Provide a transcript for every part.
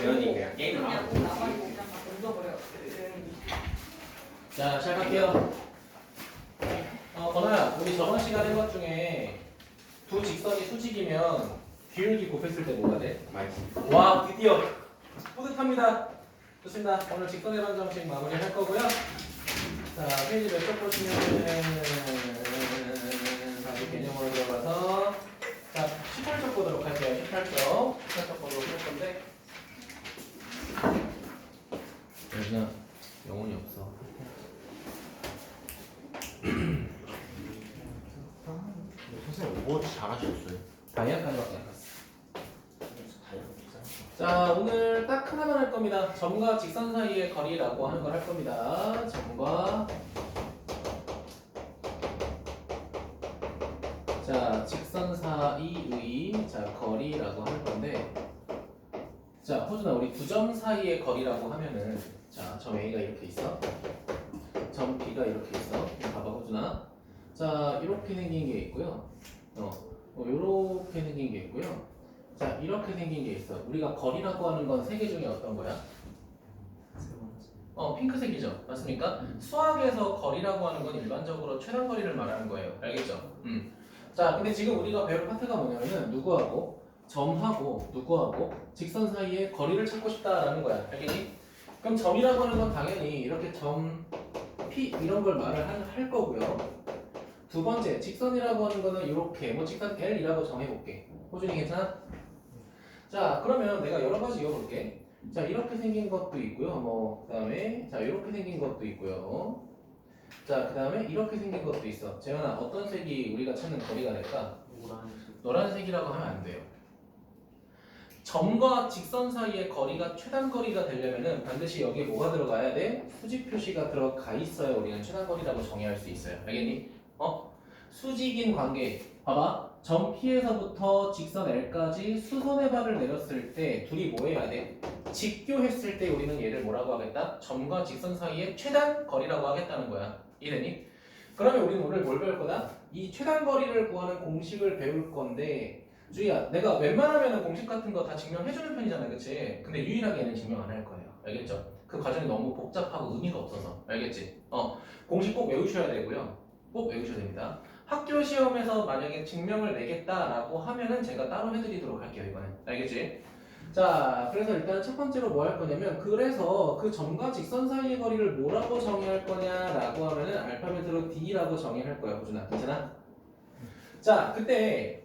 재현이 그냥 게임을 그냥 하고 나만 그냥 막 던져버려. 자, 시작할게요. 건아야, 우리 저번 시간에 것 중에 두 직선이 수직이면 기울기 곱했을 때 뭐가 돼? 맛있어. 와, 드디어 뿌듯합니다. 좋습니다. 오늘 직선의 방정식 마무리할 거고요. 자, 페이지 몇 쪽 보시면은 다시 개념으로 들어가서 자, 18쪽 보도록 할게요. 18쪽 보도록 할 건데 여기는 영혼이 없어. 선생님 오버워치 잘하셨어요. 다이아까지밖에 안 갔어. 자, 오늘 딱 하나만 할 겁니다. 점과 직선 사이의 거리라고 하는 걸 할 겁니다. 점과 자, 직선 사이의 자, 거리라고 할 건데 자, 호준아, 우리 두 점 사이의 거리라고 하면은 자, 점 A가 이렇게 있어. 점 B가 이렇게 있어. 봐봐, 호준아. 자, 이렇게 생긴 게 있고요. 이렇게 생긴 게 있고요. 자, 이렇게 생긴 게 있어. 우리가 거리라고 하는 건 세 개 중에 어떤 거야? 핑크색이죠. 맞습니까? 수학에서 거리라고 하는 건 일반적으로 최단 거리를 말하는 거예요. 알겠죠? 자, 근데 지금 우리가 배울 파트가 뭐냐면은 누구하고 점하고 누구하고 직선 사이의 거리를 찾고 싶다라는 거야. 알겠니? 그럼 점이라고 하는 건 당연히 이렇게 점 P 이런 걸 말을 할 거고요. 두 번째, 직선이라고 하는 거는 이렇게 뭐 직선 L이라고 정해볼게. 호준이 괜찮아? 자, 그러면 내가 여러 가지 이어볼게. 자, 이렇게 생긴 것도 있고요. 뭐 그다음에 자, 이렇게 생긴 것도 있고요. 자, 그다음에 이렇게 생긴 것도 있어. 재현아, 어떤 색이 우리가 찾는 거리가 될까? 노란색이라고 하면 안 돼요. 점과 직선 사이의 거리가 최단 거리가 되려면은 반드시 여기에 뭐가 들어가야 돼? 수직 표시가 들어가 있어야 우리는 최단 거리라고 정의할 수 있어요. 알겠니? 수직인 관계. 봐봐. 점 P에서부터 직선 L까지 수선의 발을 내렸을 때 둘이 뭐 해야 돼? 직교했을 때 우리는 얘를 뭐라고 하겠다? 점과 직선 사이의 최단 거리라고 하겠다는 거야. 이해되니? 그러면 우리는 오늘 뭘 배울 거다? 이 최단 거리를 구하는 공식을 배울 건데 주희야, 내가 웬만하면 공식 같은 거 다 증명해주는 편이잖아, 그치? 근데 유일하게 얘는 증명 안 할 거예요. 알겠죠? 그 과정이 너무 복잡하고 의미가 없어서. 알겠지? 공식 꼭 외우셔야 되고요. 꼭 외우셔야 됩니다. 학교 시험에서 만약에 증명을 내겠다라고 하면은 제가 따로 해드리도록 할게요, 이번엔. 알겠지? 자, 그래서 일단 첫 번째로 뭐 할 거냐면 그래서 그 점과 직선 사이의 거리를 뭐라고 정의할 거냐라고 하면은 알파벳으로 D라고 정의할 거야, 호준아. 괜찮아? 자, 그때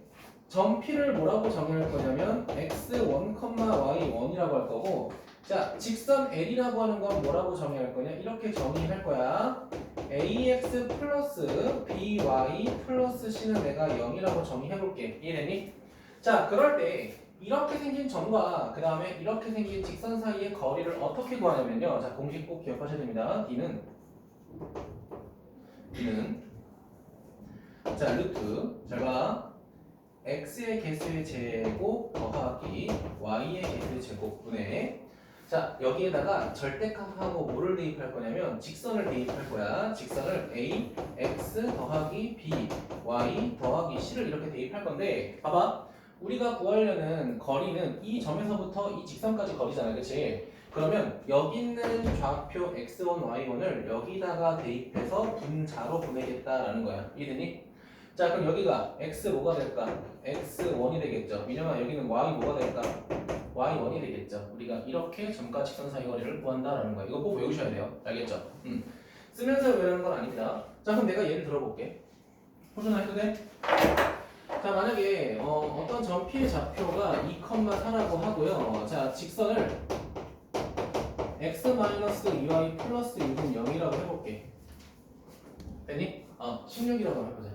점 P를 뭐라고 정의할 거냐면 x1, y1이라고 할 거고 자, 직선 L이라고 하는 건 뭐라고 정의할 거냐? 이렇게 정의할 거야. ax 플러스 by 플러스 c는 내가 0이라고 정의해볼게. 이해됐니? 자, 그럴 때 이렇게 생긴 점과 그 다음에 이렇게 생긴 직선 사이의 거리를 어떻게 구하냐면요. 자, 공식 꼭 기억하셔야 됩니다. D는 자, 루트 잘 봐. x의 개수의 제곱 더하기 y의 개수의 제곱분의 자, 여기에다가 절대값하고 뭐를 대입할 거냐면 직선을 대입할 거야. 직선을 a, x 더하기 b, y 더하기 c를 이렇게 대입할 건데 봐봐. 우리가 구하려는 거리는 이 점에서부터 이 직선까지 거리잖아. 그치? 그러면 여기 있는 좌표 x1, y1을 여기다가 대입해서 분자로 보내겠다라는 거야. 이해되니? 자, 그럼 여기가 x 뭐가 될까? x1이 되겠죠. 민영아, 여기는 y 뭐가 될까? y1이 되겠죠. 우리가 이렇게 점과 직선 사이 거리를 구한다라는 거야. 이거 꼭 외우셔야 돼요. 알겠죠? 쓰면서 외우는 건 아닙니다. 자, 그럼 내가 예를 들어볼게. 호준아, 해도 돼? 자, 만약에 어떤 점 P의 좌표가 2,4라고 하고요. 자, 직선을 x-2y 플러스 6은 0이라고 해볼게. 됐니? 16이라고 해보자.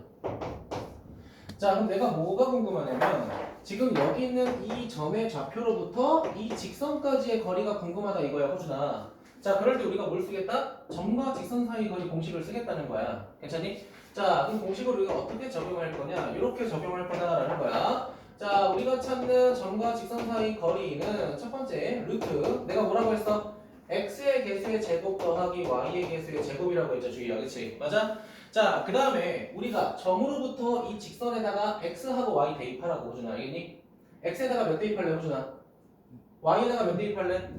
자, 그럼 내가 뭐가 궁금하냐면 지금 여기 있는 이 점의 좌표로부터 이 직선까지의 거리가 궁금하다 이거야, 호준아. 자, 그럴 때 우리가 뭘 쓰겠다? 점과 직선 사이 거리 공식을 쓰겠다는 거야. 괜찮니? 자, 그럼 공식을 우리가 어떻게 적용할 거냐? 이렇게 적용할 거다라는 거야. 자, 우리가 찾는 점과 직선 사이 거리는 첫 번째 루트 내가 뭐라고 했어? x의 개수의 제곱 더하기 y의 개수의 제곱이라고 했죠, 주희야. 그치? 맞아? 자, 그 다음에 우리가 점으로부터 이 직선에다가 x하고 y 대입하라고, 호준아. 알겠니? x에다가 몇 대입할래, 호준아? y에다가 몇 대입할래?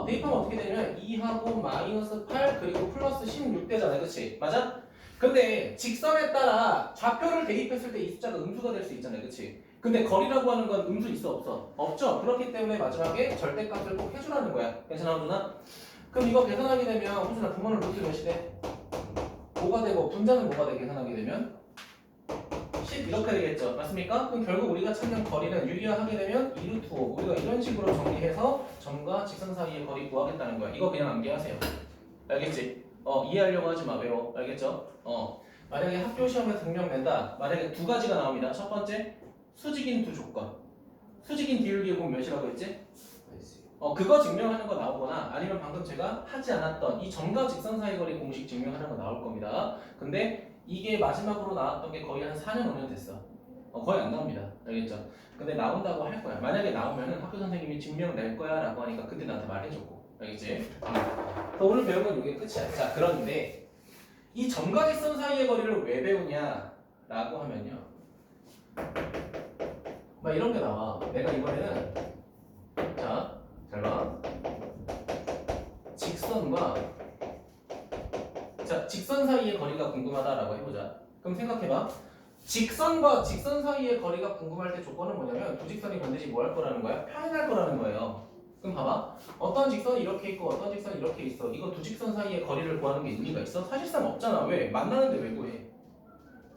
대입하면 어떻게 되냐면 2하고 마이너스 8 그리고 플러스 16 되잖아, 그치? 맞아? 근데 직선에 따라 좌표를 대입했을 때 이 숫자가 음수가 될 수 있잖아요, 그치? 근데 거리라고 하는 건 음수 있어 없어? 없죠? 그렇기 때문에 마지막에 절대값을 꼭 해주라는 거야. 괜찮아, 호준아? 그럼 이거 계산하게 되면 호준아 9번을 루트 몇이 돼? 5가 되고 분자는 뭐가 돼? 계산하게 되면 10 이렇게 되겠죠. 맞습니까? 그럼 결국 우리가 찾는 거리는 유리화하게 되면 2루트 5. 우리가 이런 식으로 정리해서 점과 직선 사이의 거리 구하겠다는 거야. 이거 그냥 암기하세요. 알겠지? 이해하려고 하지 마. 외워. 알겠죠? 만약에 학교 시험에 증명된다. 만약에 두 가지가 나옵니다. 첫 번째, 수직인 두 조건. 수직인 기울기의 몇이라고 했지? 그거 증명하는 거 나오거나 아니면 방금 제가 하지 않았던 이 점과 직선 사이 거리 공식 증명하는 거 나올 겁니다. 근데 이게 마지막으로 나왔던 게 거의 한 4년 5년 됐어. 거의 안 나옵니다. 알겠죠? 근데 나온다고 할 거야. 만약에 나오면은 학교 선생님이 증명 낼 거야 라고 하니까 그때 나한테 말해줬고. 알겠지? 오늘 배운 건 이게 끝이야. 자, 그런데 이 점과 직선 사이의 거리를 왜 배우냐 라고 하면요, 막 이런 게 나와. 내가 이번에는 자, 잘 봐. 직선 사이의 거리가 궁금하다라고 해보자. 그럼 생각해봐. 직선과 직선 사이의 거리가 궁금할 때 조건은 뭐냐면 두 직선이 반드시 뭐 할 거라는 거야? 평행할 거라는 거예요. 그럼 봐봐. 어떤 직선이 이렇게 있고 어떤 직선이 이렇게 있어. 이거 두 직선 사이의 거리를 구하는 게 의미가 있어? 사실상 없잖아. 왜? 만나는데 왜 구해?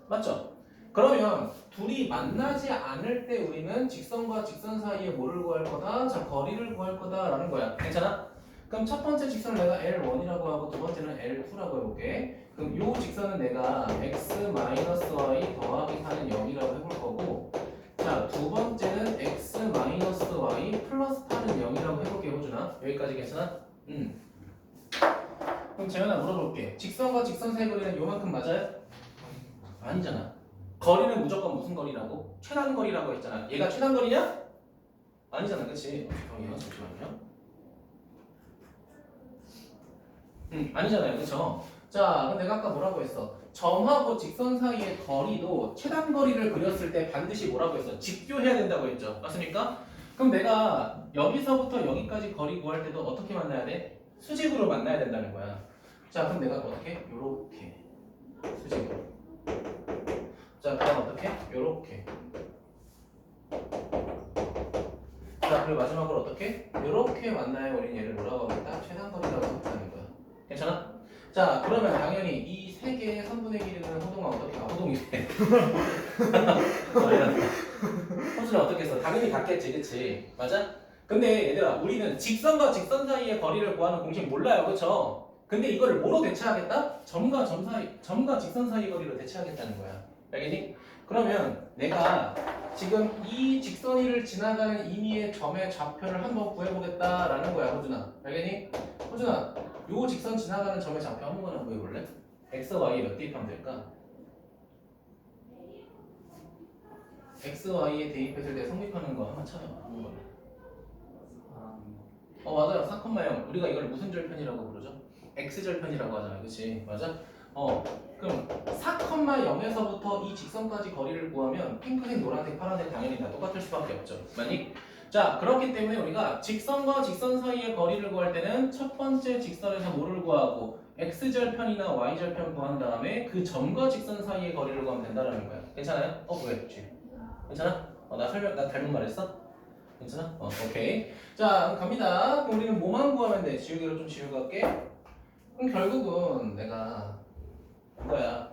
맞죠? 그러면 둘이 만나지 않을 때 우리는 직선과 직선 사이에 뭐를 구할 거다? 자, 거리를 구할 거다라는 거야. 괜찮아? 그럼 첫 번째 직선을 내가 L1이라고 하고 두 번째는 L2라고 해볼게. 그럼 요 직선은 내가 x-y 더하기 4는 0이라고 해볼 거고, 자, 두 번째는 x-y 플러스 8은 0이라고 해볼게. 호준아, 여기까지 괜찮아? 그럼 재현아 물어볼게. 직선과 직선 사이 거리는 요만큼 맞아요? 아니잖아. 거리는 무조건 무슨 거리라고? 최단 거리라고 했잖아. 얘가 최단 거리냐? 아니잖아, 그치? 잠시만요. 아니잖아요, 그쵸? 자, 그럼 내가 아까 뭐라고 했어? 점하고 직선 사이의 거리도 최단 거리를 그렸을 때 반드시 뭐라고 했어? 직교해야 된다고 했죠. 맞습니까? 그럼 내가 여기서부터 여기까지 거리 구할 때도 어떻게 만나야 돼? 수직으로 만나야 된다는 거야. 자, 그럼 내가 어떻게? 요렇게 수직으로. 자, 그럼 어떻게? 요렇게. 자, 그리고 마지막으로 어떻게? 요렇게 만나야 우린 얘를 뭐라고 하겠다? 최단 거리라고 한다는 거야. 괜찮아? 자, 그러면 당연히 이 세 개의 3분의 길이는 호동아 어떻게? 호동이래. 호동은 어떻게 했어? 당연히 같겠지, 그치? 맞아? 근데 얘들아, 우리는 직선과 직선 사이의 거리를 구하는 공식 몰라요, 그쵸? 근데 이거를 뭐로 대체하겠다? 점과 직선 사이 거리로 대체하겠다는 거야. 알겠니? 그러면 내가 지금 이 직선위를 지나가는 임의의 점의 좌표를 한번 구해보겠다라는 거야, 호준아. 알겠니? 호준아, 요 직선 지나가는 점의 좌표 한 번만 구해볼래? x, y 몇 대입하면 될까? x, y에 대입했을 때 성립하는 거 한번 찾아봐. 한 번만. 맞아요. 4,0. 우리가 이걸 무슨 절편이라고 부르죠? x절편이라고 하잖아요. 그치? 맞아? 그럼 4,0에서부터 이 직선까지 거리를 구하면 핑크색, 노란색, 파란색 당연히 다 똑같을 수밖에 없죠. 맞니? 자, 그렇기 때문에 우리가 직선과 직선 사이의 거리를 구할 때는 첫 번째 직선에서 뭐를 구하고 x절편이나 y절편 구한 다음에 그 점과 직선 사이의 거리를 구하면 된다는 거야. 괜찮아요? 왜? 괜찮아? 나 잘못 말했어? 괜찮아? 오케이. 자, 그럼 갑니다. 그럼 우리는 뭐만 구하면 돼? 지우개로 좀 지우고 갈게. 그럼 결국은 내가 이거야.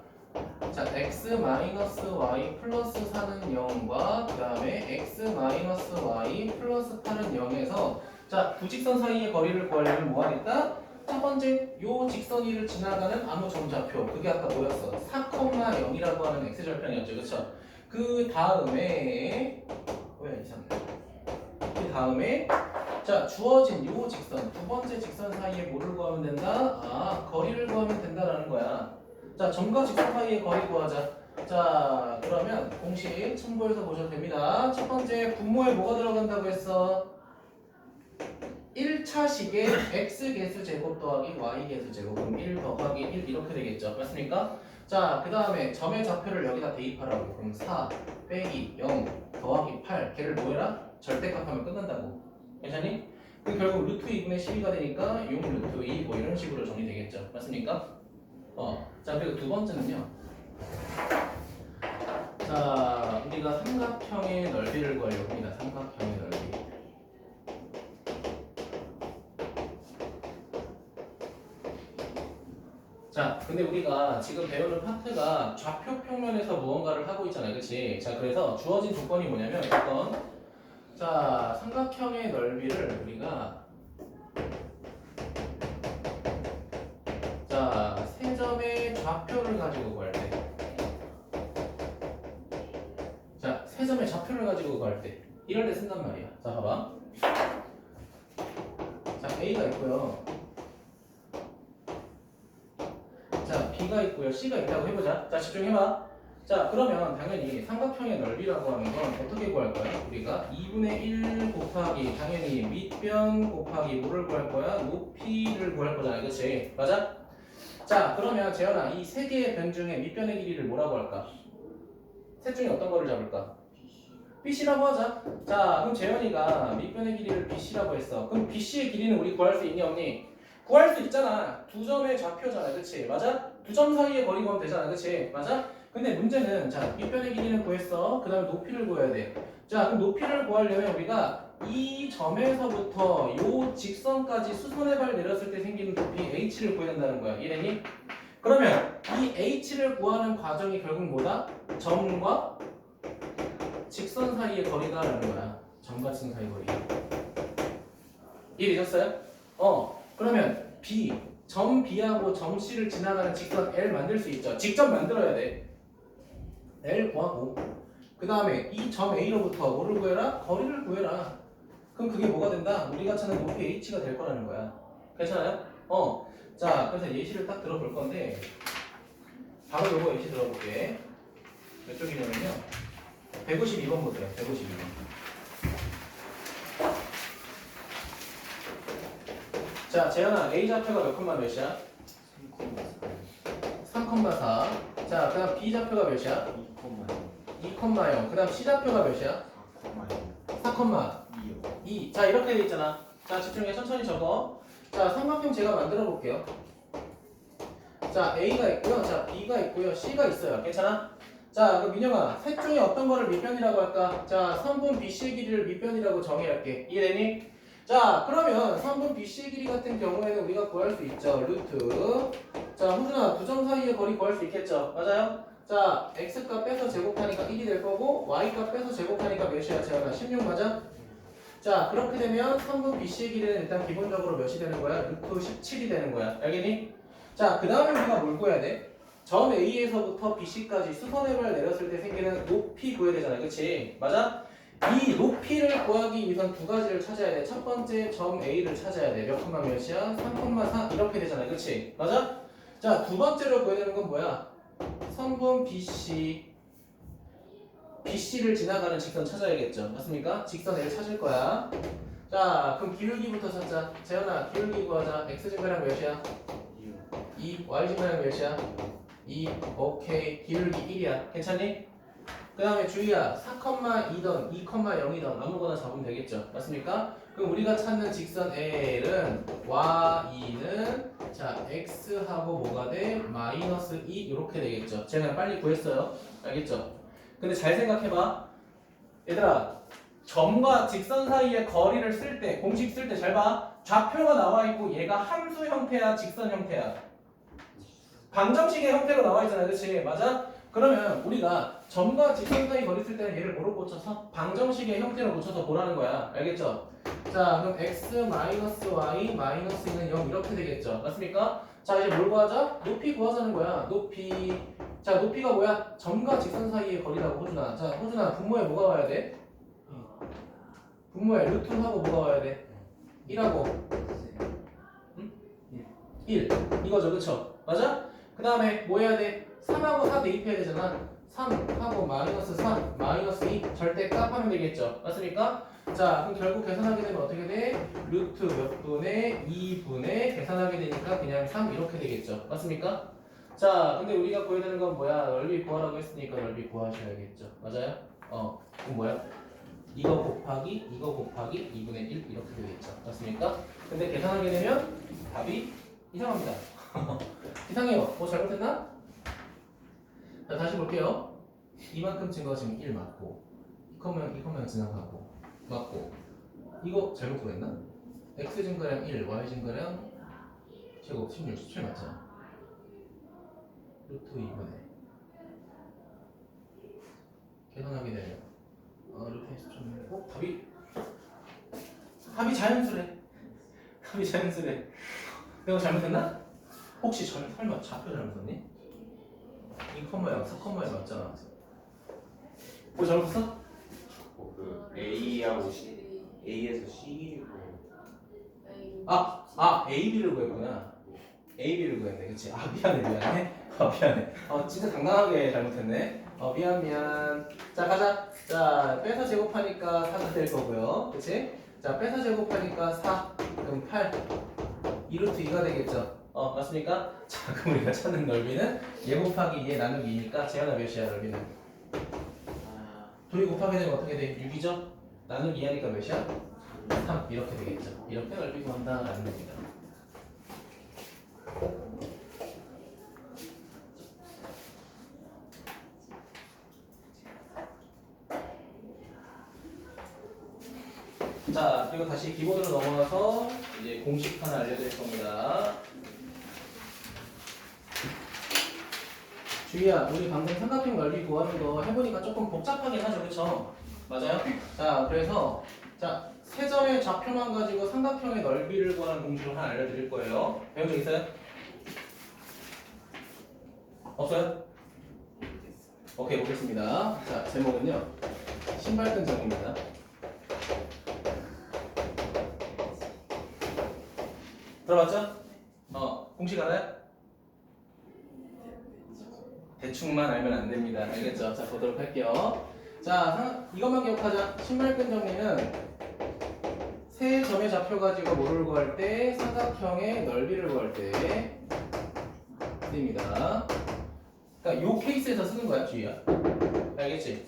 자, x-y 플러스 4는 0과 그 다음에 x-y 플러스 8은 0에서 자, 두 직선 사이의 거리를 구하려면 뭐 하겠다? 첫 번째, 요 직선위를 지나가는 아무 점좌표. 그게 아까 뭐였어? 4,0이라고 하는 x절편이었죠. 그쵸? 그 다음에 왜 이상해? 그 다음에 자, 주어진 요 직선, 두 번째 직선 사이에 뭐를 구하면 된다? 거리를 구하면 된다라는 거야. 자, 점과 직선 사이의 거리 구하자. 자, 그러면 공식 참고해서 보셔도 됩니다. 첫 번째, 분모에 뭐가 들어간다고 했어? 1차식에 x개수 제곱 더하기 y개수 제곱. 그럼 1 더하기 1 이렇게 되겠죠. 맞습니까? 자, 그 다음에 점의 좌표를 여기다 대입하라고. 그럼 4 빼기 0 더하기 8. 걔를 뭐 해라? 절대값하면 끝난다고. 괜찮니? 그럼 결국 루트 2분의 12가 되니까 6 루트 2 뭐 이런 식으로 정리되겠죠. 맞습니까? 자 그리고 두 번째는요. 자 우리가 삼각형의 넓이를 구하려고 합니다. 삼각형의 넓이. 자, 근데 우리가 지금 배우는 파트가 좌표 평면에서 무언가를 하고 있잖아요. 그치? 자, 그래서 주어진 조건이 뭐냐면, 조건. 자, 삼각형의 넓이를 우리가 자, 세 점의 좌표를 가지고 구할 때. 자, 세 점의 좌표를 가지고 구할 때. 이럴 때 쓴단 말이야. 자, 봐봐. 자, A가 있고요. 자, B가 있고요. C가 있다고 해보자. 자, 집중해봐. 자, 그러면 당연히 삼각형의 넓이라고 하는 건 어떻게 구할 거야? 우리가 2분의 1 곱하기 당연히 밑변 곱하기 뭐를 구할 거야? 높이를 구할 거잖아. 그치? 맞아? 자, 그러면 재현아, 이 세 개의 변 중에 밑변의 길이를 뭐라고 할까? 셋 중에 어떤 거를 잡을까? BC라고 하자. 자, 그럼 재현이가 밑변의 길이를 BC라고 했어. 그럼 BC의 길이는 우리 구할 수 있니 없니? 구할 수 있잖아. 두 점의 좌표잖아. 그치? 맞아? 두 점 사이의 거리 구하면 되잖아. 그치? 맞아? 근데 문제는 자, 밑변의 길이는 구했어. 그 다음에 높이를 구해야 돼. 자, 그럼 높이를 구하려면 우리가 이 점에서부터 요 직선까지 수선의 발 내렸을 때 생기는 높이 H를 구해야 된다는 거야. 이해되니? 그러면 이 H를 구하는 과정이 결국 뭐다? 점과 직선 사이의 거리다라는 거야. 점과 직선 사이의 거리. 이해되셨어요? 그러면 B, 점 B하고 점 C를 지나가는 직선 L 만들 수 있죠. 직접 만들어야 돼. L 구하고 그 다음에 이 점 A로부터 뭐를 구해라? 거리를 구해라. 그럼 그게 뭐가 된다? 우리가 찾는 높이 H가 될 거라는 거야. 괜찮아요? 자, 그래서 예시를 딱 들어볼 건데 바로 요거 예시 들어볼게. 몇 쪽이냐면요. 152번 보세요. 152번. 자, 재현아, A 좌표가 몇 콤마 몇이야? 3,4. 자, 그 다음 B 좌표가 몇이야? 2,0. 그 다음 C 좌표가 몇이야? 4,2. 자, 이렇게 돼 있잖아. 자, 집중해. 천천히 적어. 자, 삼각형 제가 만들어 볼게요. 자, A가 있고요. 자, B가 있고요. C가 있어요. 괜찮아? 자, 그럼 민영아, 셋 중에 어떤 거를 밑변이라고 할까? 자, 선분 BC의 길이를 밑변이라고 정의할게. 이해되니? 자, 그러면 선분 BC의 길이 같은 경우에는 우리가 구할 수 있죠. 루트. 자, 호준아, 두 점 사이의 거리 구할 수 있겠죠? 맞아요? 자, x값 빼서 제곱하니까 1이 될 거고 y값 빼서 제곱하니까 몇이야? 재현아, 16 맞아? 자, 그렇게 되면 선분 BC의 길이는 일단 기본적으로 몇이 되는 거야? 루트 17이 되는 거야. 알겠니? 자, 그 다음에 우리가 뭘 구해야 돼? 점 A에서부터 BC까지 수선의 발 내렸을 때 생기는 높이 구해야 되잖아. 그치? 맞아? 이 높이를 구하기 위해선 두 가지를 찾아야 돼. 첫 번째 점 A를 찾아야 돼. 몇 콤마 몇이야? 3,4 이렇게 되잖아. 그치? 맞아? 자, 두 번째로 구해야 되는 건 뭐야? 선분 BC를 지나가는 직선 찾아야겠죠. 맞습니까? 직선 L 찾을 거야. 자, 그럼 기울기부터 찾자. 재현아, 기울기 구하자. X증가량 몇이야? 2. Y증가량 몇이야? 2. 오케이. 기울기 1이야. 괜찮니? 그 다음에 주희야, 4,2던 2,0이던 아무거나 잡으면 되겠죠. 맞습니까? 그럼 우리가 찾는 직선 L은 Y는 자 X하고 뭐가 돼? 마이너스 2 이렇게 되겠죠. 제가 빨리 구했어요. 알겠죠? 근데 잘 생각해봐. 얘들아, 점과 직선 사이의 거리를 쓸 때, 공식 쓸 때 잘 봐. 좌표가 나와 있고 얘가 함수 형태야, 직선 형태야? 방정식의 형태로 나와 있잖아. 그치? 맞아? 그러면 우리가 점과 직선 사이 거리 쓸 때는 얘를 뭐로 고쳐서? 방정식의 형태로 고쳐서 보라는 거야. 알겠죠? 자, 그럼 x 마이너스 y 마이너스 2는 0 이렇게 되겠죠. 맞습니까? 자, 이제 뭘 구하자? 높이 구하자는 거야. 높이. 자, 높이가 뭐야? 점과 직선 사이의 거리라고, 호준아. 자, 호준아, 분모에 뭐가 와야 돼? 분모에 루트하고 뭐가 와야 돼? 1하고 1 이거죠. 그쵸? 맞아? 그 다음에 뭐 해야 돼? 3하고 4 대입해야 되잖아. 3하고 마이너스 3 마이너스 2 절대 값하면 되겠죠. 맞습니까? 자, 그럼 결국 계산하게 되면 어떻게 돼? 루트 몇 분의 2분의 계산하게 되니까 그냥 3 이렇게 되겠죠. 맞습니까? 자, 근데 우리가 구해야 되는 건 뭐야? 넓이 구하라고 했으니까 넓이 구하셔야겠죠. 맞아요? 그럼 뭐야? 이거 곱하기 2분의 1 이렇게 되겠죠. 맞습니까? 근데 계산하게 되면 답이 이상합니다. 이상해요. 뭐 잘못했나? 자, 다시 볼게요. 이만큼 증거 지금 1 맞고 이 컴마는 지나가고 맞고 이거 잘못 구했나? x 증가량 1, y 증가량 제곱 16, 17 맞잖아. 루트 2분의 계산하게 되면 루트 x 좀 답이 자연스레. 답이 자연스레. 내가 잘못했나? 혹시 설마 좌표 잘못했니? 2,0 4,1 맞잖아. 뭐 잘못했어? 그 A하고 A에서 C1이고 A, B를 구했구나. A, B를 구했네. 그치? 미안해. 미안해. 진짜 당당하게 잘못했네. 미안. 자, 가자. 자, 빼서 제곱하니까 4가 될 거고요. 그치? 자, 빼서 제곱하니까 4. 그럼 8. 2루트 2가 되겠죠? 맞습니까? 자, 그럼 우리가 찾는 넓이는 얘 곱하기 얘 나누기 2니까 재현아 몇이야, 넓이는? 둘이 곱하게 되면 어떻게 돼? 6이죠? 나누기 2 하니까 몇이야? 3. 이렇게 되겠죠? 이렇게 넓이 구한다라는 겁니다. 자, 그리고 다시 기본으로 넘어가서 이제 공식 하나 알려드릴 겁니다. 주희야, 우리 방금 삼각형 넓이 구하는 거 해보니까 조금 복잡하긴 하죠, 그쵸? 맞아요? 자, 그래서 세 점의 좌표만 가지고 삼각형의 넓이를 구하는 공식을 하나 알려드릴 거예요. 배운 적 있어요? 없어요? 오케이, 보겠습니다. 자, 제목은요, 신발끈 정입니다. 들어봤죠? 공식 알아요? 대충만 알면 안 됩니다. 알겠죠? 자, 보도록 할게요. 자, 이것만 기억하자. 신발끈 정리는 세 점의 좌표 가지고 뭐를 구할 때 삼각형의 넓이를 구할 때 쓰입니다. 그러니까 요 케이스에서 쓰는 거야, 주희야. 알겠지?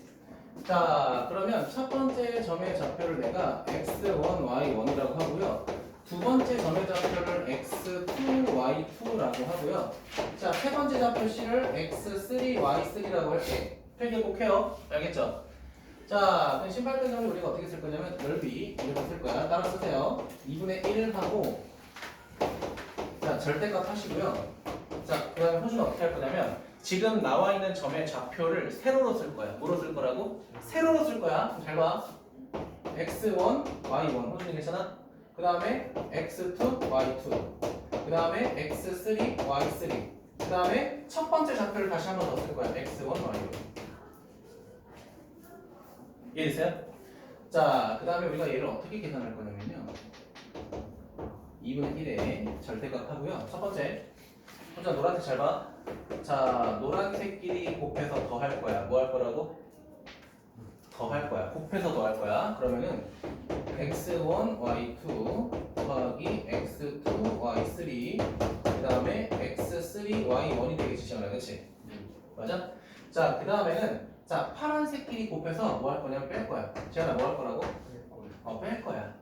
자, 그러면 첫 번째 점의 좌표를 내가 x1, y1이라고 하고요. 두 번째 점의 좌표를 x2, y2라고 하고요. 자, 세 번째 좌표 c를 x3, y3라고 할게. 필기 꼭 해요. 알겠죠? 자, 그럼 신발끈 정리 우리가 어떻게 쓸 거냐면 넓이 이렇게 쓸 거야. 따라 쓰세요. 2분의 1 하고 자, 절대값 하시고요. 자, 그 다음에 호주는 어떻게 할 거냐면 지금 나와 있는 점의 좌표를 세로로 쓸 거야. 뭐로 쓸 거라고? 세로로 쓸 거야. 그럼 잘 봐. x1, y1. 호주는 괜찮아? 그 다음에 x2, y2. 그 다음에 x3, y3. 그 다음에 첫 번째 좌표를 다시 한 번 더 쓸 거야. x1, y1. 이해됐어요? 자, 그 다음에 우리가 얘를 어떻게 계산할 거냐면요. 2분의 1에 절대값 하고요. 첫 번째. 혼자 노란색 잘 봐. 자, 노란색끼리 곱해서 더 할 거야. 뭐 할 거라고? 더 할 거야. 곱해서 더 할 거야. 그러면은 x1, y2 더하기 x2, y3 그 다음에 x3, y1이 되겠지, 시원아. 그치? 맞아? 자, 그 다음에는 자, 파란색끼리 곱해서 뭐 할 거냐면 뺄 거야. 지현아, 뭐 할 거라고? 뺄 거야.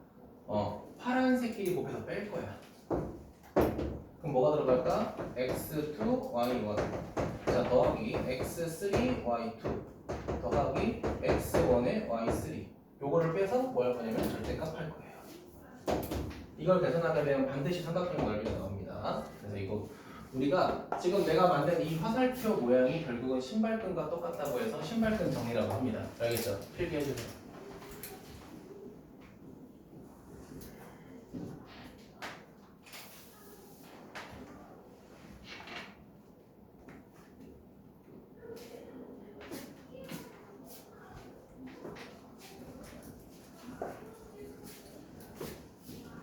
파란색끼리 곱해서 뺄 거야. 그럼 뭐가 들어갈까? x2, y1 자, 더하기 x3, y2 더하기 x1의 y3 요거를 빼서 뭐 할 거냐면 절대값 할 거예요. 이걸 계산하게 되면 반드시 삼각형 넓이가 나옵니다. 그래서 이거 우리가 지금 내가 만든 이 화살표 모양이 결국은 신발끈과 똑같다고 해서 신발끈 정이라고 합니다. 알겠죠? 필기해주세요.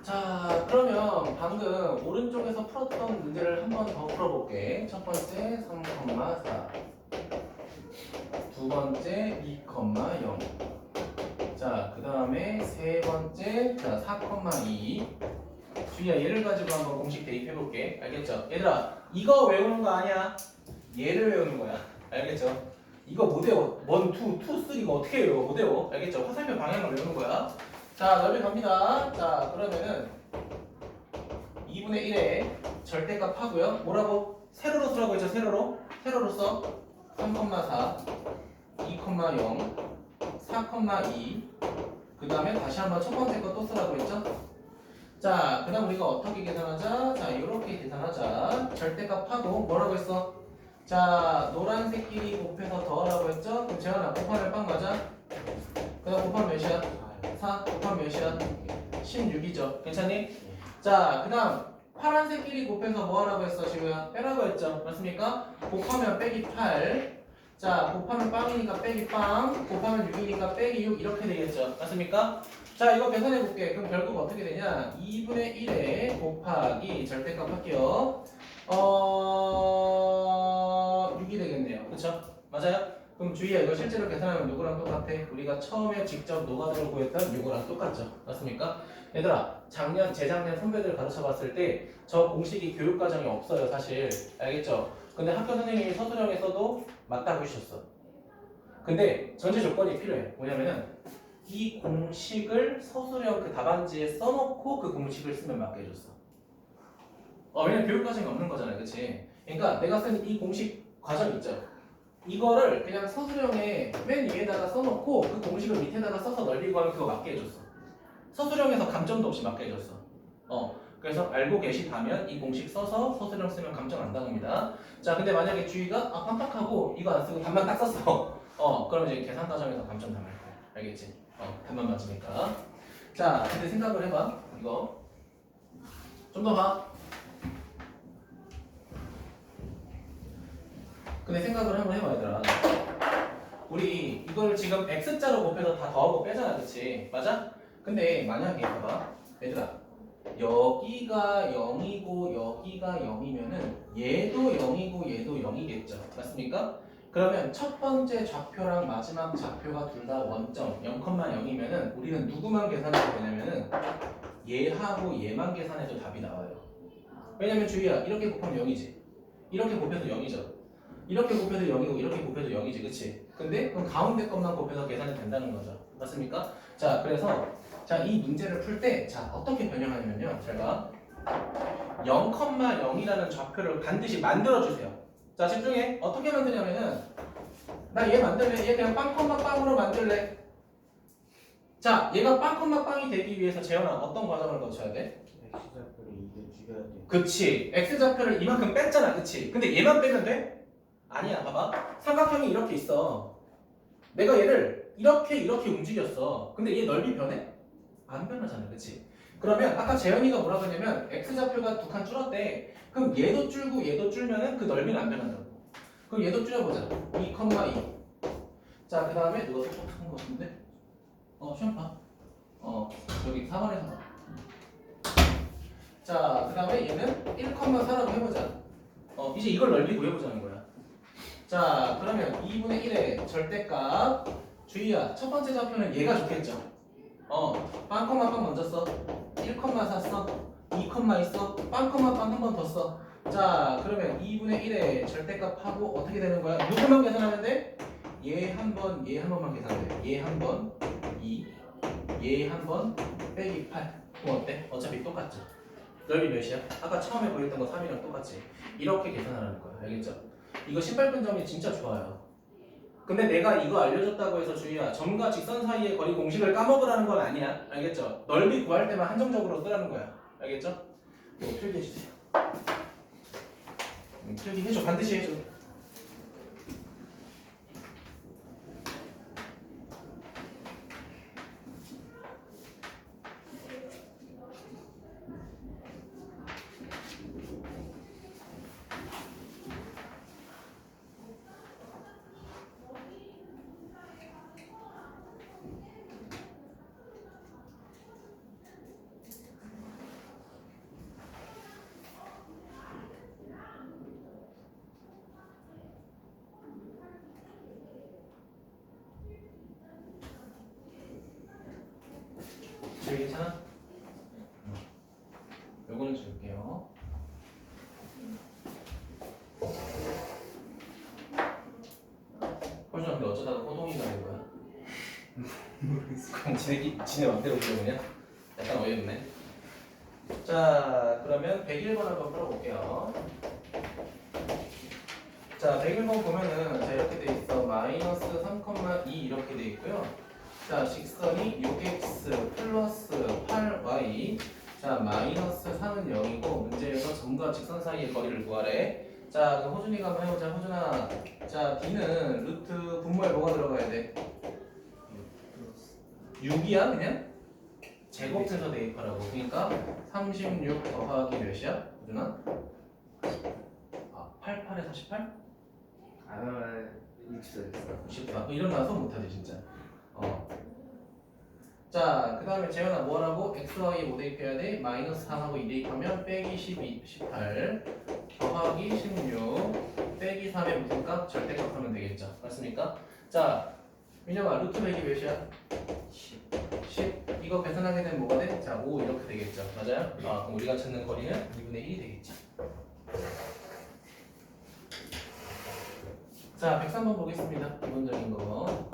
자, 그러면 방금 오른쪽에서 풀었던 문제를 한 번 더 풀어볼게. 첫 번째 3,4 두 번째 2,0 자, 그 다음에 세 번째 4,2 주희야, 얘를 가지고 한번 공식 대입해볼게. 알겠죠? 얘들아, 이거 외우는 거 아니야. 얘를 외우는 거야. 알겠죠? 이거 못 외워. 1, 2, 2, 3 이거 어떻게 외워? 못 외워. 알겠죠? 화살표 방향을 외우는 거야. 자, 넓이 갑니다. 자, 그러면은 2분의 1에 절대값 하고요. 뭐라고? 세로로 쓰라고 했죠? 세로로. 세로로 써. 3,4, 2,0, 4,2. 그 다음에 다시 한번 첫 번째 거 또 쓰라고 했죠? 자, 그 다음 우리가 어떻게 계산하자? 자, 이렇게 계산하자. 절대값 하고 뭐라고 했어? 자, 노란색끼리 곱해서 더하라고 했죠? 그럼 재현아, 곱하면 빵 맞아? 그 다음 곱하면 몇이야? 4, 곱하면 몇이야? 16이죠. 괜찮니? 자, 그 다음 파란색끼리 곱해서 뭐 하라고 했어, 지우야? 빼라고 했죠? 맞습니까? 곱하면 빼기 8. 자, 곱하면 빵이니까 빼기 빵. 곱하면 6이니까 빼기 6. 이렇게 되겠죠? 맞습니까? 자, 이거 계산해 볼게. 그럼 결국 어떻게 되냐? 2분의 1에 곱하기 절대값 할게요. 6이 되겠네요. 그쵸? 맞아요? 그럼 주희야, 이거 실제로 계산하면 누구랑 똑같아? 우리가 처음에 직접 노가다로 구했던 6이랑 똑같죠? 맞습니까? 얘들아, 재작년 선배들 가르쳐 봤을 때 저 공식이 교육과정이 없어요, 사실. 알겠죠? 근데 학교 선생님이 서술형에서도 맞다고 해주셨어. 근데 전제 조건이 필요해. 뭐냐면은 이 공식을 서술형 그 답안지에 써놓고 그 공식을 쓰면 맞게 해줬어. 왜냐면 교육과정이 없는 거잖아요, 그치? 그러니까 내가 쓴 이 공식 과정 있죠? 이거를 그냥 서술형에 맨 위에다가 써놓고 그 공식을 밑에다가 써서 넓이 구하면 그거 맞게 해줬어. 서술형에서 감점도 없이 맞게 해줬어. 그래서 알고 계시다면 이 공식 써서 서술형 쓰면 감점 안 당합니다. 자, 근데 만약에 주의가 깜빡하고 이거 안 쓰고 답만 딱 썼어. 그럼 이제 계산 과정에서 감점 당할 거야. 알겠지? 답만 맞으니까. 자, 근데 생각을 해봐. 이거 좀 더 봐. 근데 생각을 한번 해봐, 얘들아. 우리 이걸 지금 x자로 곱해서 다 더하고 빼잖아, 그치? 맞아? 근데 만약에 봐봐, 얘들아, 여기가 0이고 여기가 0이면은 얘도 0이고 얘도 0이겠죠, 맞습니까? 그러면 첫 번째 좌표랑 마지막 좌표가 둘 다 원점 0,0이면은 우리는 누구만 계산해도 되냐면은 얘하고 얘만 계산해도 답이 나와요. 왜냐면 주희야, 이렇게 곱하면 0이지, 이렇게 곱해도 0이죠, 이렇게 곱해도 0이고 이렇게 곱해도 0이지, 그치? 근데 그럼 가운데 것만 곱해서 계산이 된다는 거죠, 맞습니까? 자, 그래서 자, 이 문제를 풀 때 자, 어떻게 변형하냐면요, 제가 0,0이라는 좌표를 반드시 만들어주세요. 자, 집중해. 어떻게 만드냐면은 나 얘 만들래, 얘 그냥 빵,빵으로 만들래. 자, 얘가 빵,빵이 되기 위해서 재현아 어떤 과정을 거쳐야 돼? X좌표를 이게 죽여야 돼. 그치, X좌표를 이만큼 뺐잖아, 그치? 근데 얘만 빼면 돼? 아니야, 봐봐. 삼각형이 이렇게 있어. 내가 얘를 이렇게 움직였어. 근데 얘 넓이 변해? 안 변하잖아, 그치? 그러면 아까 재현이가 뭐라고 했냐면 X좌표가 두 칸 줄었대. 그럼 얘도 줄고 얘도 줄면은 그 넓이는 안 변한다고. 그럼 얘도 줄여보자. 2,2. 자, 그 다음에 누가 똑똑한 거 같은데? 시험 봐. 여기 4번에서 봐. 자, 그 다음에 얘는 1,4라고 해보자. 이제 이걸 넓이 구해보자는 거야. 자, 그러면 2분의 1의 절대값. 주희야, 첫 번째 좌표는 얘가 좋겠죠? 빵, 먼저 써. 1,4 써. 2, 있어. 빵, 한 번 더 써. 자, 그러면 2분의 1의 절대값하고 어떻게 되는 거야? 누구만 계산하면 돼? 얘 한 번, 얘 한 번만 계산돼. 얘 한 번, 2, 얘 한 번, 빼기 8. 그럼 어때? 어차피 똑같죠? 넓이 몇이야? 아까 처음에 보였던 거 3이랑 똑같지? 이렇게 계산하라는 거야. 알겠죠? 이거 신발끈점이 진짜 좋아요. 근데 내가 이거 알려줬다고 해서 주희야, 점과 직선 사이의 거리 공식을 까먹으라는 건 아니야. 알겠죠? 넓이 구할 때만 한정적으로 쓰라는 거야. 알겠죠? 이거 필기해주세요. 필기해줘. 반드시 해줘. 괜찮아? 요거는 줄게요. 호준아, 지네 맘대로 그냥 약간 어이없네. 자, 그러면 101번 한번 풀어볼게요. 자, 101번 보면은 자 이렇게 돼 있어. 마이너스 3,2 이렇게 돼 있고요. 자, 직선이 6x 플러스 8y. 자, 마이너스 4는 0이고 문제에서 점과 직선 사이의 거리를 구하래. 자, 그럼 호준이가 한번 해보자. 호준아. 자, D는 루트 분모에 뭐가 들어가야 돼? 6이야 그냥? 제곱해서 대입하라고. 그러니까 36 더하기 몇이야? 호준아? 88에 48? 아, 60도 됐어. 쉽다. 일어나서 못하지 진짜. 자, 그 다음에 재현아 뭐하라고? x, y 뭐 대입해야 돼? 마이너스 3하고 2 대입하면 빼기 12, 18 더하기 16 빼기 3의 무슨 값? 절대값 하면 되겠죠. 맞습니까? 자, 민영아 루트 맥이 몇이야? 10. 이거 계산하게 되면 뭐가 돼? 자, 5 이렇게 되겠죠. 맞아요? 그럼 우리가 찾는 거리는 2분의 1이 되겠지. 자, 103번 보겠습니다. 기본적인 거.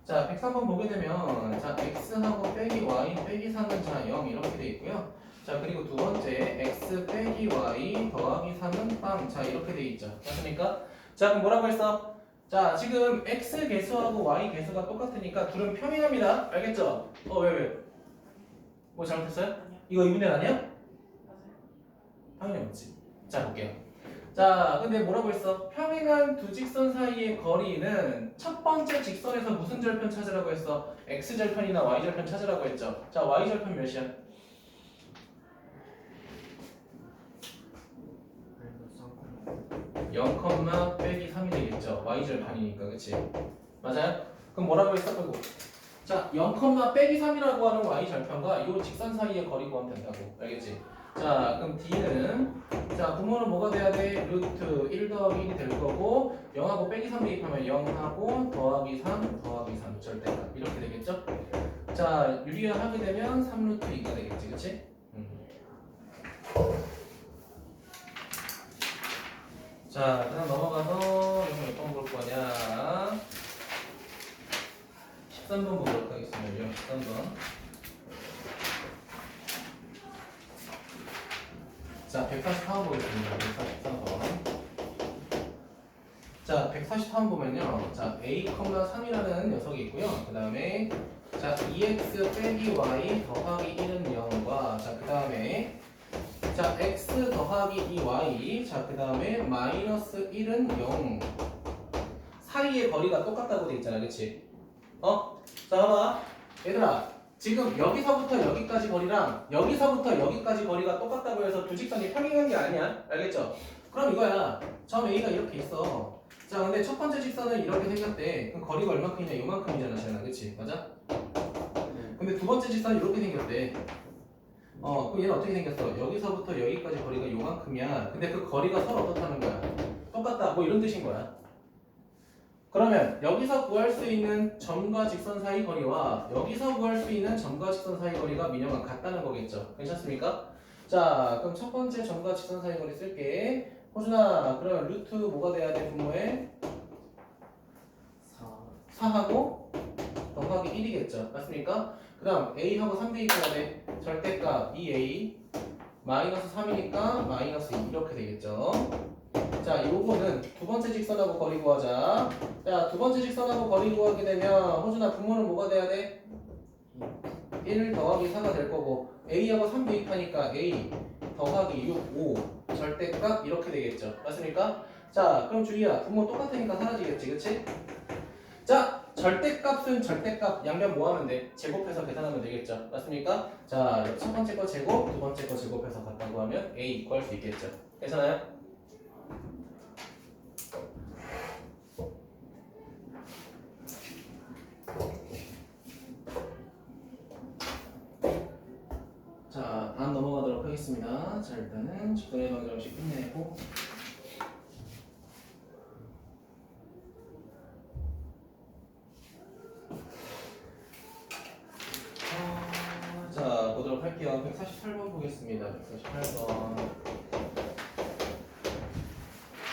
자, 103번 보게 되면 자, x하고 빼기 y 빼기 3은 자, 0 이렇게 돼 있고요. 자, 그리고 두 번째 x 빼기 y 더하기 3은 빵. 자, 이렇게 돼 있죠. 맞습니까? 자, 그럼 뭐라고 했어? 자, 지금 x 개수하고 y 개수가 똑같으니까 둘은 평행합니다. 알겠죠? 왜? 뭐 잘못했어요? 이거 2분의 1 아니야? 당연히 없지. 자, 볼게요. 자, 근데 뭐라고 했어? 평행한 두 직선 사이의 거리는 첫 번째 직선에서 무슨 절편 찾으라고 했어? x절편이나 y절편 찾으라고 했죠. 자, y절편 몇이야? 0, 빼기 3이 되겠죠. y절편이니까, 그치? 맞아요? 그럼 뭐라고 했어? 그리고 자, 0, 빼기 3이라고 하는 y절편과 이 직선 사이의 거리 구하면 된다고. 알겠지? 자, 그럼 D는 자, 분모는 뭐가 돼야 돼? 루트 1 더하기 1이 될 거고 0하고 빼기 3 대입하면 0하고 더하기 3 더하기 3 절대값 이렇게 되겠죠? 자, 유리화하게 되면 3루트 2가 되겠지, 그치? 자, 그다음 넘어가서 여기 몇 번 볼 거냐? 13번 보도록 하겠습니다. 13번. 자, 144번 보겠습니다. 144번. 자, 144번 보면요. 자, a, 3이라는 녀석이 있고요. 그 다음에 자, 2x 빼기 y 더하기 1은 0과 자, 그 다음에 자, x 더하기 2y 자, 그 다음에 마이너스 1은 0 사이의 거리가 똑같다고 돼 있잖아. 그치? 자, 봐봐. 얘들아. 지금 여기서부터 여기까지 거리랑 여기서부터 여기까지 거리가 똑같다고 해서 두 직선이 평행한 게 아니야. 알겠죠? 그럼 이거야. 점 A가 이렇게 있어. 자, 근데 첫 번째 직선은 이렇게 생겼대. 그럼 거리가 얼마큼이냐? 요만큼이잖아, 지현아. 그치? 맞아? 근데 두 번째 직선은 이렇게 생겼대. 그럼 얘는 어떻게 생겼어? 여기서부터 여기까지 거리가 요만큼이야. 근데 그 거리가 서로 어떻다는 거야? 똑같다. 뭐 이런 뜻인 거야. 그러면 여기서 구할 수 있는 점과 직선 사이 거리와 여기서 구할 수 있는 점과 직선 사이 거리가 민영아 같다는 거겠죠. 괜찮습니까? 자, 그럼 첫 번째 점과 직선 사이 거리 쓸게. 호준아, 그러면 루트 뭐가 돼야 돼? 분모에 4하고 더하기 1이겠죠. 맞습니까? 그 다음 a하고 3 대입해야 돼. 절대값 2a 마이너스 3이니까 마이너스 2 이렇게 되겠죠. 자, 요거는 두 번째 직선하고 거리 구하자. 자, 두 번째 직선하고 거리 구하게 되면 호준아 분모는 뭐가 돼야 돼? 1 더하기 4가 될 거고 a하고 3 대입하니까 a 더하기 6, 5 절대값 이렇게 되겠죠. 맞습니까? 자, 그럼 주희야 분모 똑같으니까 사라지겠지, 그치? 자, 절대값은 절대값 양변 뭐 하면 돼? 제곱해서 계산하면 되겠죠. 맞습니까? 자, 첫 번째 거 제곱, 두 번째 거 제곱해서 같다고 하면 a 구할 수 있겠죠. 괜찮아요? 자, 다음 넘어가도록 하겠습니다. 자, 일단은 직선의 방정식 끝내고 자, 보도록 할게요. 148번 보겠습니다. 148번.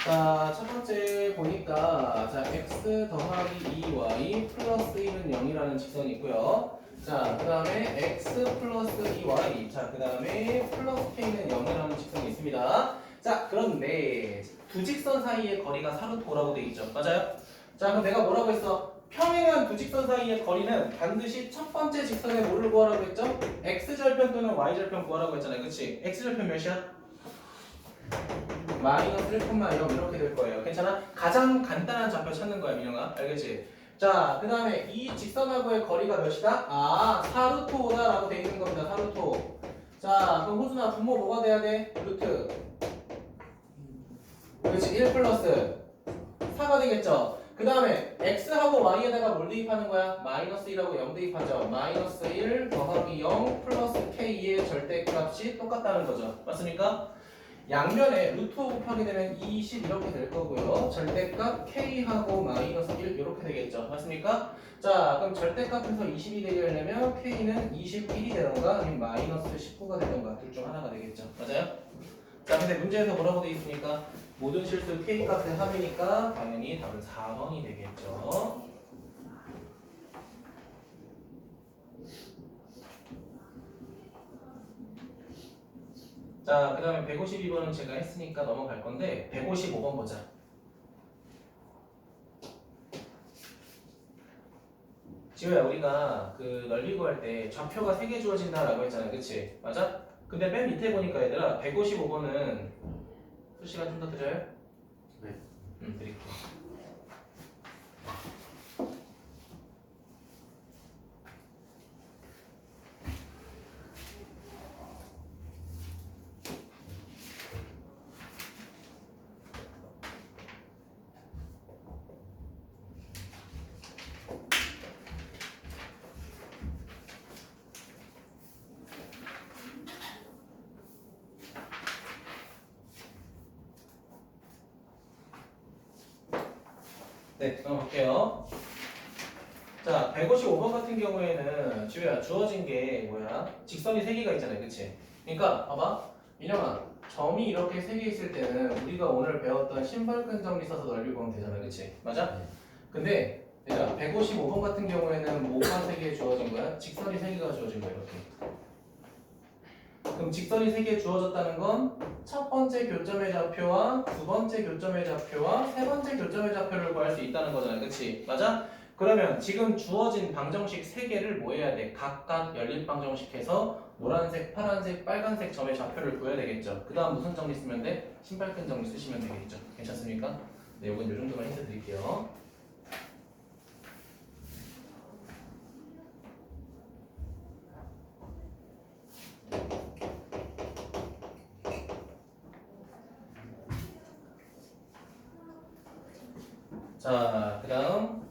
자, 첫 번째 보니까 자 x 더하기 2y 플러스 1은 0이라는 직선이 있고요. 자, 그 다음에 x 플러스 2y 자, 그 다음에 플러스 k는 0이라는 직선이 있습니다. 자, 그런데 두 직선 사이의 거리가 사루토라고 돼 있죠. 맞아요? 자, 그럼 내가 뭐라고 했어? 평행한 두 직선 사이의 거리는 반드시 첫 번째 직선의 뭐를 구하라고 했죠? x절편 또는 y절편 구하라고 했잖아요. 그치? x절편 몇이야? 마이너스 1,0 이렇게 될 거예요. 괜찮아? 가장 간단한 좌표 찾는 거야, 민영아. 알겠지? 자, 그 다음에 이 직선하고의 거리가 몇이다? 아, 사루토다 라고 돼 있는 겁니다. 사루토. 자, 그럼 호준아, 분모 뭐가 돼야 돼? 루트. 그렇지, 1 플러스 4가 되겠죠? 그 다음에 x하고 y에다가 뭘 대입하는 거야? 마이너스 1하고 0 대입하죠. 마이너스 1 더하기 0 플러스 k의 절대값이 똑같다는 거죠. 맞습니까? 양변에 루트 5 곱하게 되면 20 이렇게 될 거고요. 절대값 k하고 마이너스 1 이렇게 되겠죠. 맞습니까? 자, 그럼 절대값에서 20이 되려면 k는 21이 되던가 아니면 마이너스 19가 되던가 둘 중 하나가 되겠죠. 맞아요? 자, 근데 문제에서 뭐라고 되어 있습니까? 모든 실수 k값의 합이니까 당연히 답은 4번이 되겠죠. 자, 그 다음에 152번은 제가 했으니까 넘어갈 건데 155번 보자. 지호야, 우리가 그 넓이 구할 때 좌표가 3개 주어진다라고 했잖아. 그치? 맞아? 근데 맨 밑에 보니까 얘들아 155번은 수시간 좀 더 드려요? 네. 드릴게요. 네, 넘어갈게요. 자, 155번 같은 경우에는 지우야 주어진 게 뭐야? 직선이 3개가 있잖아요. 그치? 그러니까 봐봐. 민영아, 점이 이렇게 3개 있을 때는 우리가 오늘 배웠던 심벌근 정리 써서 넓이 보면 되잖아. 그치? 맞아? 근데 얘들아 155번 같은 경우에는 뭐가 3개 주어진 거야? 직선이 3개가 주어진 거야. 이렇게. 그럼 직선이 3개 주어졌다는 건 첫 번째 교점의 좌표와 두 번째 교점의 좌표와 세 번째 교점의 좌표를 구할 수 있다는 거잖아요. 그치? 맞아? 그러면 지금 주어진 방정식 3개를 뭐 해야 돼? 각각 연립 방정식해서 노란색, 파란색, 빨간색 점의 좌표를 구해야 되겠죠. 그 다음 무슨 정리 쓰면 돼? 심발근 정리 쓰시면 되겠죠. 괜찮습니까? 네, 이건 이 정도만 힌트 드릴게요. 자, 그 다음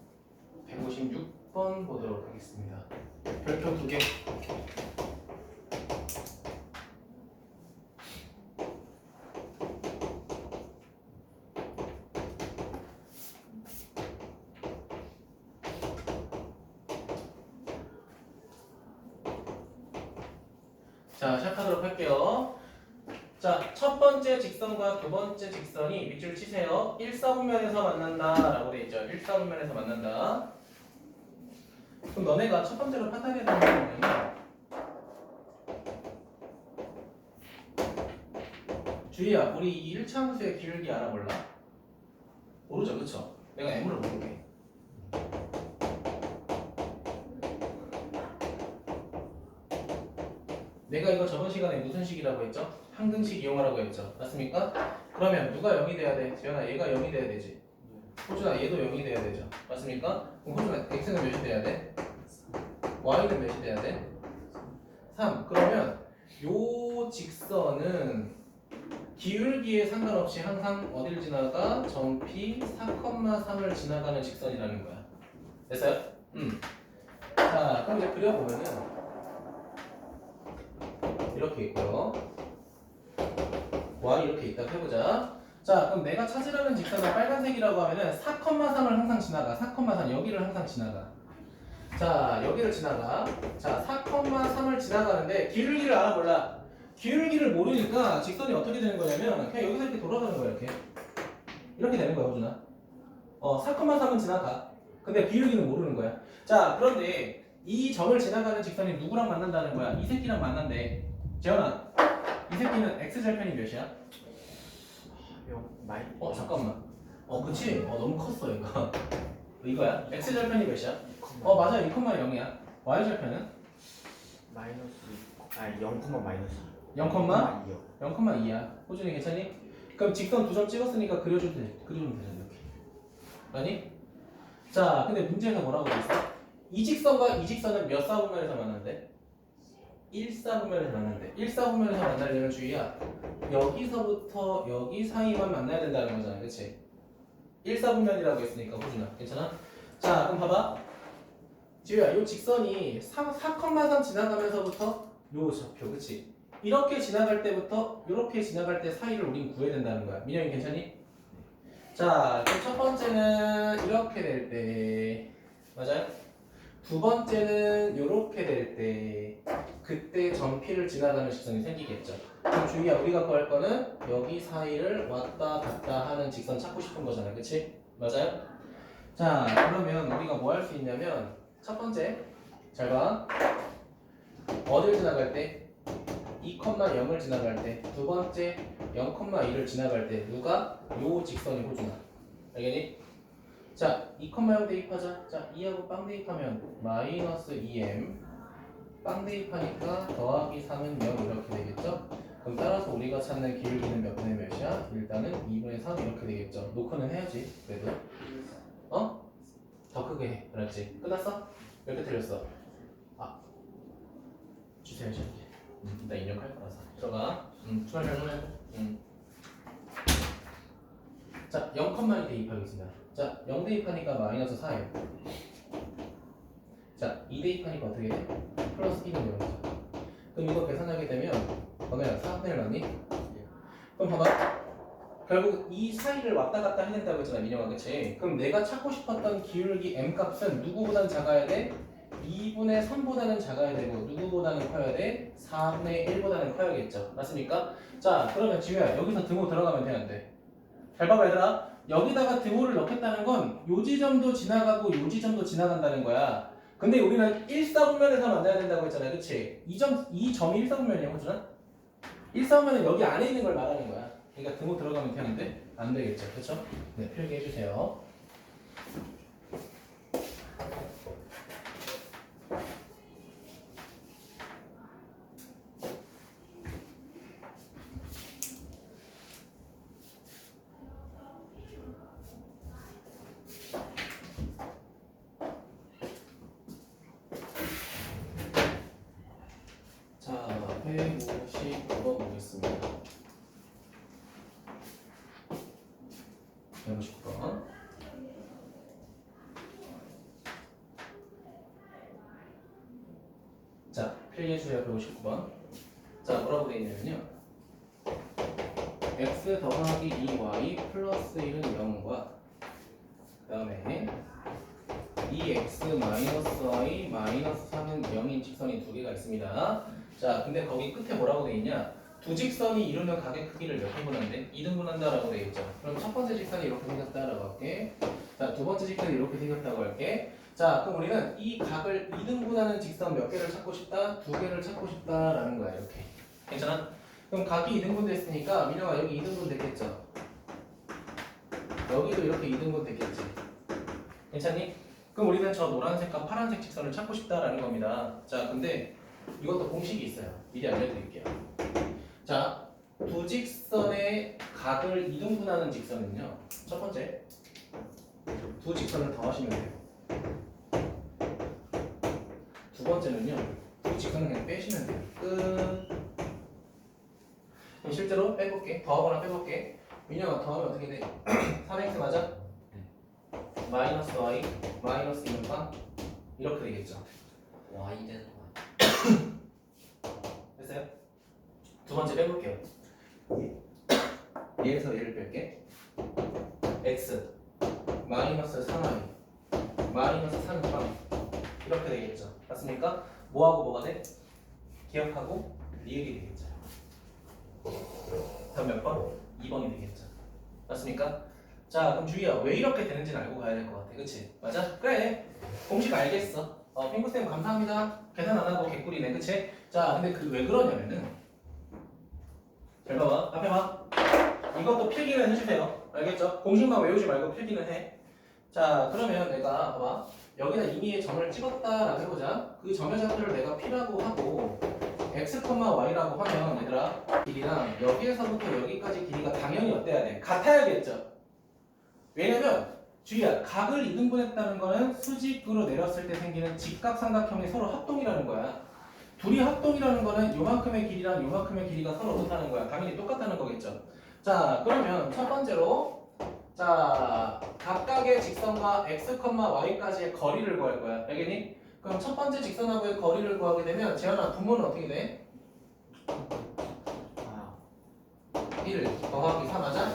156번 보도록 하겠습니다. 별표 2개. 자, 시작하도록 할게요. 자, 첫 번째 직선과 두 번째 직선이 밑줄 치세요. 1사분면에서 만난다 라고 되어 있죠. 1사분면에서 만난다. 그럼 너네가 첫 번째로 판단해야 되는 건 뭐냐면 주희야, 우리 이 1차 함수의 기울기 알아볼라? 모르죠, 그쵸? 내가 M으로 볼게. 내가 이거 저번 시간에 무슨 식이라고 했죠? 항등식 이용하라고 했죠. 맞습니까? 그러면 누가 0이 돼야 돼? 지현아, 얘가 0이 돼야 되지. 호준아, 얘도 0이 돼야 되죠. 맞습니까? 그럼 호준아, x는 몇이 돼야 돼? y는 몇이 돼야 돼? 3. 그러면 요 직선은 기울기에 상관없이 항상 어디를 지나가? 점 P 4,3을 지나가는 직선이라는 거야. 됐어요? 자, 그럼 이제 그려보면은 이렇게 있고요. y 이렇게 있다고 해보자. 자, 그럼 내가 찾으려는 직선이 빨간색이라고 하면은 4,3을 항상 지나가. 4,3 여기를 항상 지나가. 자, 여기를 지나가. 자, 4,3을 지나가는데 기울기를 알아볼라. 기울기를 모르니까 직선이 어떻게 되는 거냐면 그냥 여기서 이렇게 돌아가는 거야. 이렇게. 이렇게 되는 거야 호준아. 4,3은 지나가. 근데 비율기는 모르는 거야. 자 그런데 이 점을 지나가는 직선이 누구랑 만난다는 거야? 이 새끼랑 만난대. 재현아 이 새끼는 x절편이 몇이야? 마이. 잠깐만. 그치? 너무 컸어 이거. 이거야? x절편이 몇이야? 맞아 2,0이야. y절편은? 마이너스. 아니 0, 마이너스. 0, 2요. 0,2야. 호준이 괜찮니? 그럼 직선 두 점 찍었으니까 그려주면 되잖아 이렇게. 아니? 자 근데 문제가 뭐라고 돼 있어? 이 직선과 이 직선은 몇 사분면에서 만난대? 1사분면에서 만난대. 1사분면에서 만나려면 주의야. 여기서부터 여기 사이만 만나야 된다는 거잖아. 그치? 1사분면이라고 했으니까 호준아. 괜찮아? 자 그럼 봐봐. 지우야 이 직선이 4,3 지나가면서부터 요 좌표 그치? 이렇게 지나갈 때부터 이렇게 지나갈 때 사이를 우린 구해야 된다는 거야. 민영이 괜찮니? 자 그럼 첫 번째는 이렇게 될 때 맞아요? 두 번째는 이렇게 될 때 그때 점피를 지나가는 직선이 생기겠죠. 그럼 주희야 우리가 구할 거는 여기 사이를 왔다 갔다 하는 직선 찾고 싶은 거잖아. 그치? 맞아요? 자 그러면 우리가 뭐 할 수 있냐면 첫 번째 잘 봐. 어딜 지나갈 때? 2,0을 지나갈 때. 두 번째 0,2를 지나갈 때 누가? 요 직선이 호준아. 알겠니? 자 2,0 대입하자. 자 2하고 빵 대입하면 마이너스 2m 빵 대입하니까 더하기 3은 0 이렇게 되겠죠? 그럼 따라서 우리가 찾는 기울기는 몇 분의 몇이야? 일단은 2분의 3 이렇게 되겠죠? 노크는 해야지 그래도. 더 크게 해. 그렇지? 끝났어? 몇 개 틀렸어? 주세요 시험지. 나 입력할 거라서 들어가. 추가 설명해. 자 0,2 대입하겠습니다. 자 0 대입하니까 마이너스 4예요. 자 2 대입하니까 어떻게 돼? 플러스 1은 0이죠. 그럼 이거 계산하게 되면 너네가 4분의 1 맞니? 그럼 봐봐. 결국 이 사이를 왔다 갔다 해야 된다고 했잖아 민영아. 그치? 그럼 내가 찾고 싶었던 기울기 m 값은 누구보단 작아야 돼? 2분의 3보다는 작아야 되고 누구보다는 커야 돼? 4분의 1보다는 커야겠죠. 맞습니까? 자 그러면 지우야 여기서 등호 들어가면 돼 안 돼? 잘 봐봐 얘들아. 여기다가 등호를 넣겠다는 건 요 지점도 지나가고 요 지점도 지나간다는 거야. 근데 우리는 1사분면에서 만나야 된다고 했잖아. 그치? 이 점이 1사분면이야 호준아? 1사분면은 여기 안에 있는 걸 말하는 거야. 그러니까 등호 들어가면 되는데 안 되겠죠. 그쵸? 네 필기해 주세요. 자 159번 보겠습니다. 159번. 자, 필기해주세요. 159번. 자, 뭐라고 되어 있냐면요. x 더하기 2y 플러스 1은 0과 그 다음에 2x 마이너스 y 마이너스 3은 0인 직선이 두 개가 있습니다. 자, 근데 거기 끝에 뭐라고 되어 있냐? 두 직선이 이루는 각의 크기를 몇 등분한대? 2등분한다라고 되어 있죠. 그럼 첫 번째 직선이 이렇게 생겼다라고 할게. 자, 두 번째 직선이 이렇게 생겼다고 할게. 자, 그럼 우리는 이 각을 2등분하는 직선 몇 개를 찾고 싶다? 두 개를 찾고 싶다라는 거야, 이렇게. 괜찮아? 그럼 각이 2등분 됐으니까 민영아 여기 2등분 됐겠죠? 여기도 이렇게 2등분 됐겠지? 괜찮니? 그럼 우리는 저 노란색과 파란색 직선을 찾고 싶다라는 겁니다. 자, 근데 이것도 공식이 있어요. 미리 알려드릴게요. 자, 두 직선의 각을 2등분하는 직선은요. 첫 번째, 두 직선을 더하시면 돼요. 두 번째는요. 두 직선을 그냥 빼시면 돼요. 끝. 그럼 실제로 빼볼게. 더하거나 빼볼게. 민영아 더하면 어떻게 돼? 3x 맞아? 마이너스 y 마이너스 2는 이렇게 되겠죠. y 되는 거 됐어요? 두 번째 빼볼게요. 얘에서 얘를 뺄게. x 마이너스 3y 마이너스 3은 이렇게 되겠죠. 맞습니까? 뭐하고 뭐가 돼? 기억하고 리을이 되겠죠. 다음 몇 번? 2번이 되겠죠. 맞습니까? 자, 그럼 주희야, 왜 이렇게 되는지는 알고 가야 될 것 같아. 그치? 맞아? 그래. 공식 알겠어. 핑크쌤 감사합니다. 계산 안 하고 개꿀이네. 그치? 자, 근데 왜 그러냐면은, 잘 봐봐. 앞에 봐. 이것도 필기는 해주세요. 알겠죠? 공식만 외우지 말고 필기는 해. 자, 그러면 내가 봐봐. 여기다 임의의 점을 찍었다라고 해보자. 그 점의 좌표를 내가 P라고 하고 x, y라고 하면 얘들아 길이랑 여기에서부터 여기까지 길이가 당연히 어때야 돼? 같아야겠죠? 왜냐면 주희야, 각을 이등분했다는 거는 수직으로 내렸을 때 생기는 직각삼각형이 서로 합동이라는 거야. 둘이 합동이라는 거는 요만큼의 길이랑 요만큼의 길이가 서로 어떻다는 거야? 당연히 똑같다는 거겠죠? 자, 그러면 첫 번째로 자, 각각의 직선과 x, y까지의 거리를 구할 거야. 알겠니? 그럼 첫 번째 직선하고의 거리를 구하게 되면 재현아 분모는 어떻게 돼? 1 더하기 4 맞아?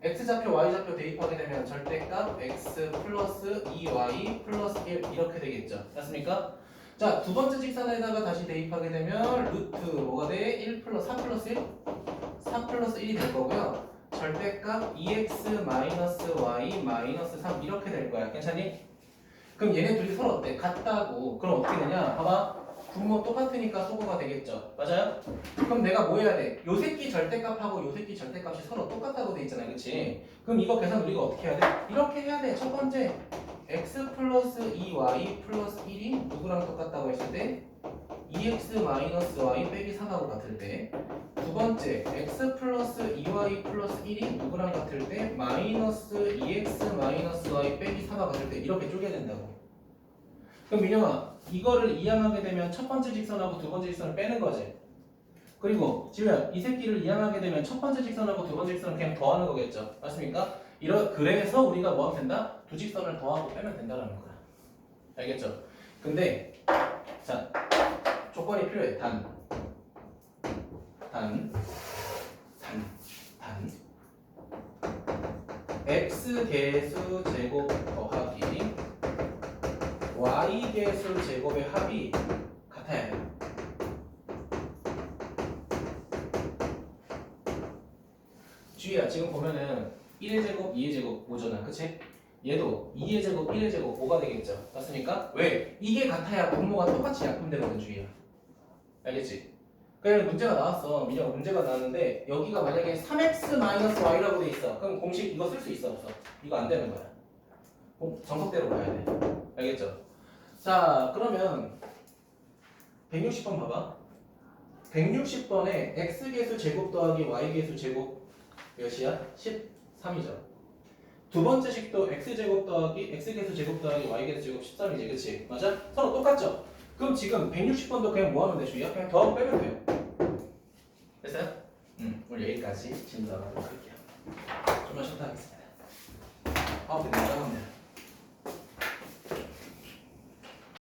x좌표, y좌표 대입하게 되면 절대값 x 플러스 2y 플러스 1 이렇게 되겠죠. 맞습니까? 자, 두 번째 직선에다가 다시 대입하게 되면 루트 뭐가 돼? 1 플러스 4 플러스 1? 4 플러스 1이 될 거고요. 절대값 2x 마이너스 y 마이너스 3 이렇게 될 거야. 괜찮니? 그럼 얘네 둘이 서로 어때? 같다고. 그럼 어떻게 되냐? 봐봐. 분모 똑같으니까 소거가 되겠죠. 맞아요? 그럼 내가 뭐 해야 돼? 요 새끼 절대값하고 요 새끼 절대값이 서로 똑같다고 돼 있잖아요. 그치? 그럼 이거 계산 우리가 어떻게 해야 돼? 이렇게 해야 돼. 첫 번째 x 플러스 2y 플러스 1이 누구랑 똑같다고 했을 때 2x 마이너스 y 빼기 3하고 같을 때 두 번째 x 플러스 2y 플러스 1이 누구랑 같을 때 마이너스 2x 마이너스 y 빼기 3하고 같을 때 이렇게 쪼개야 된다고. 그럼 민영아 이거를 이항하게 되면 첫 번째 직선하고 두 번째 직선을 빼는 거지. 그리고 지우야 이 새끼를 이항하게 되면 첫 번째 직선하고 두 번째 직선을 그냥 더하는 거겠죠. 맞습니까? 그래서 우리가 뭐 하면 된다? 두 직선을 더하고 빼면 된다는 거야. 알겠죠? 근데 자 조건이 필요해. 단 x 계수 제곱 더하기 y 계수 제곱의 합이 같아야 돼. 주희야 지금 보면은 1의 제곱, 2의 제곱 5잖아. 그치? 얘도 2의 제곱, 1의 제곱 5가 되겠죠. 맞습니까? 왜? 이게 같아야 분모가 똑같이 약분되는 주희야. 알겠지? 그냥 문제가 나왔어. 민영아 문제가 나왔는데 여기가 만약에 3x-y라고 돼 있어. 그럼 공식 이거 쓸 수 있어 없어? 이거 안 되는 거야. 정석대로 가야 돼. 알겠죠? 자 그러면 160번 봐봐. 160번에 x계수 제곱 더하기 y계수 제곱 몇이야? 13이죠. 두 번째 식도 x제곱 더하기 x계수 제곱 더하기 y계수 제곱 13이지. 그치? 맞아? 서로 똑같죠? 그럼 지금 160번도 그냥 뭐 하면 돼? 주희야? 그냥 더하고 빼면 돼요. 됐어요? 오늘 여기까지 진도하도록 할게요. 좀만 쉬었다 하겠습니다. 됐네.